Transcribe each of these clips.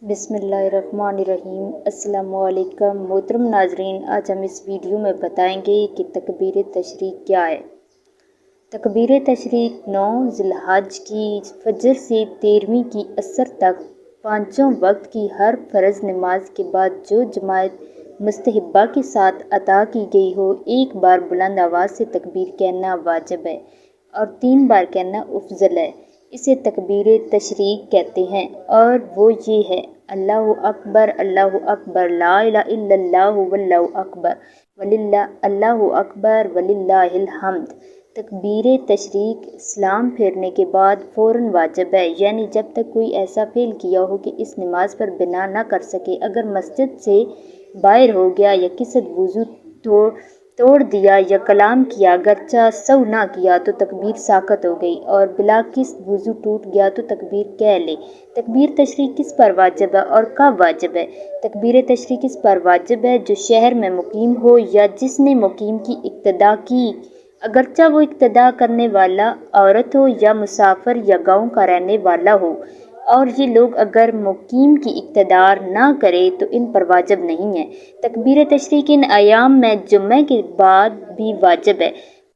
बिस्मिल्लाहिर्रहमानिर्रहीम। अस्सलाम वालेकुम मोहतरम नाजरीन, आज हम इस वीडियो में बताएंगे कि तकबीर तशरीक क्या है। तकबीर तशरीक 9 ज़िलहज की फजर से 13वीं की असर तक पाँचों वक्त की हर फ़र्ज़ नमाज के बाद जो जमात मुस्तहिब्बा के साथ अदा की गई हो, एक बार बुलंद आवाज़ से तकबीर कहना वाजिब है और 3 बार कहना अफजल है। इसे तकबीर तशरीक कहते हैं और वो ये है: अल्लाहु अकबर, अल्लाहु अकबर, ला इलाहा इल्लल्लाहु वल्लाहु अकबर, अल्लाहु अकबर वलिल्लाहिल हम्द। तकबीर तशरीक सलाम फेरने के बाद फ़ौरन वाजिब है, यानी जब तक कोई ऐसा फ़ेल किया हो कि इस नमाज पर बिना न कर सके। अगर मस्जिद से बाहर हो गया या किसी वज़ू तोड़ दिया या कलाम किया, अगरचा सऊ ना किया तो तकबीर साकत हो गई और बिला किस वज़ू टूट गया तो तकबीर कह ले। तकबीर तशरीक किस पर वाजिब है और कब वाजिब है? तकबीर तशरीक किस पर वाजिब है? जो शहर में मुकीम हो या जिसने मुकीम की इक्तदा की, अगरचा वो इक्तदा करने वाला औरत हो या मुसाफिर या गाँव का रहने वाला हो। और ये लोग अगर मुकीम की इक्तदार ना करे तो इन पर वाजिब नहीं है। तकबीर तशरीक इन अयाम में जुम्मे के बाद भी वाजिब है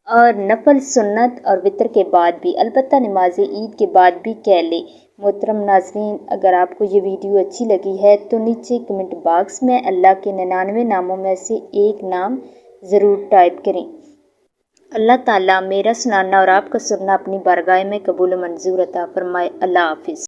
और नफल, सुन्नत और वितर के बाद भी, अलबत्ता नमाज ईद के बाद भी कह ले। मोहतरम नाज़रीन, अगर आपको ये वीडियो अच्छी लगी है तो नीचे कमेंट बॉक्स में अल्लाह के 99 नामों में से एक नाम ज़रूर टाइप करें। अल्लाह ताला मेरा सुनाना और आपका सुनना अपनी बारगाह में कबूल मंजूर अता फरमाए। अल्लाह हाफिज़।